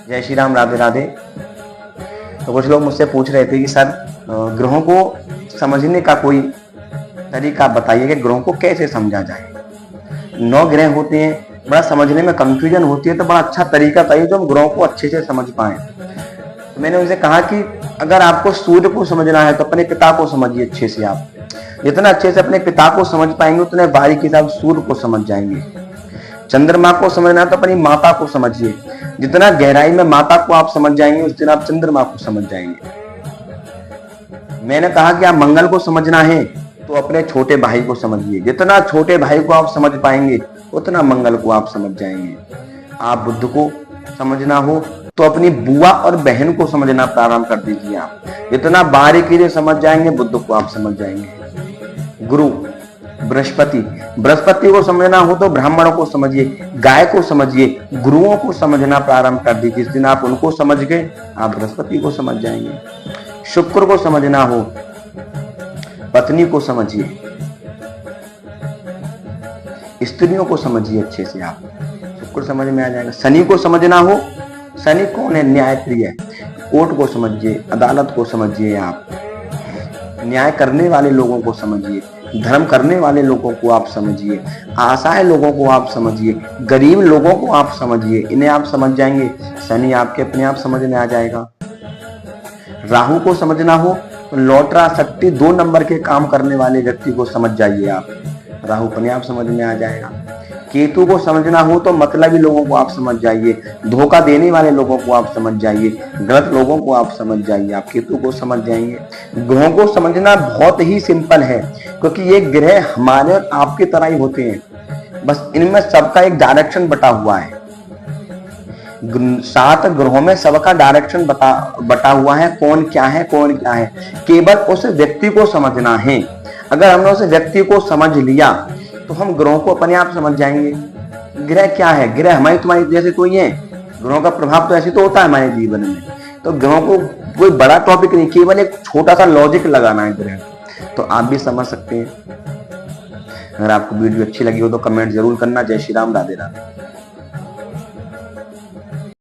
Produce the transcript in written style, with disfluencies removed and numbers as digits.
जय श्री राम, राधे राधे। तो कुछ लोग मुझसे पूछ रहे थे कि सर ग्रहों को समझने का कोई तरीका बताइए कि ग्रहों को कैसे समझा जाए। 9 ग्रह होते हैं, बड़ा समझने में कंफ्यूजन होती है, तो बड़ा अच्छा तरीका चाहिए जो हम ग्रहों को अच्छे से समझ पाए। तो मैंने उनसे कहा कि अगर आपको सूर्य को समझना है तो अपने पिता को समझिए अच्छे से। आप जितना अच्छे से अपने पिता को समझ पाएंगे उतने बारीकी से आप सूर्य को समझ जाएंगे। चंद्रमा को समझना है तो अपनी माता को समझिए, जितना गहराई में माता को आप समझ जाएंगे उस दिन आप चंद्रमा को समझ जाएंगे। मैंने कहा कि आप मंगल को समझना है तो अपने छोटे भाई को समझिए, जितना छोटे भाई को आप समझ पाएंगे उतना मंगल को आप समझ जाएंगे। आप बुध को समझना हो तो अपनी बुआ और बहन को समझना प्रारंभ कर दीजिए। आप जितना बारीकी से समझ जाएंगे बुध को आप समझ जाएंगे। गुरु बृहस्पति को समझना हो तो ब्राह्मणों को समझिए, गाय को समझिए, गुरुओं को समझना प्रारंभ कर दीजिए। जिस दिन आप उनको समझ गए आप बृहस्पति को समझ जाएंगे। शुक्र को समझना हो पत्नी को समझिए, स्त्रियों को समझिए अच्छे से, आप शुक्र समझ में आ जाएगा। शनि को समझना हो, शनि कौन है? न्याय प्रिय। कोर्ट को समझिए, अदालत को समझिए, आप न्याय करने वाले लोगों को समझिए, धर्म करने वाले लोगों को आप समझिए, असहाय लोगों को आप समझिए, गरीब लोगों को आप समझिए, इन्हें आप समझ जाएंगे। शनि आपके अपने आप समझ में आ जाएगा। राहु को समझना हो तो लॉटरा सट्टी 2 नंबर के काम करने वाले व्यक्ति को समझ जाइए आप, राहु अपने आप समझ में आ जाएगा। केतु को समझना हो तो मतलबी लोगों को आप समझ जाइए, धोखा देने वाले लोगों को आप समझ जाइए, गलत लोगों को आप समझ जाइए, आप केतु को समझ जाएंगे। ग्रहों को समझना बहुत ही सिंपल है, क्योंकि ये ग्रह हमारे और आपकी तरह ही होते हैं, बस इनमें सबका एक डायरेक्शन बटा हुआ है। 7 ग्रहों में सबका डायरेक्शन बटा हुआ है, कौन क्या है कौन क्या है, केवल उस व्यक्ति को समझना है। अगर हमने उस व्यक्ति को समझ लिया तो हम ग्रहों को अपने आप समझ जाएंगे। ग्रह क्या है? ग्रह हमारी तुम्हारी जैसे कोई है, ग्रहों का प्रभाव तो ऐसे तो होता है हमारे जीवन में। तो ग्रहों को कोई बड़ा टॉपिक नहीं, केवल एक छोटा सा लॉजिक लगाना है ग्रह, तो आप भी समझ सकते हैं। अगर आपको वीडियो अच्छी लगी हो तो कमेंट जरूर करना। जय श्री राम, राधे राधे।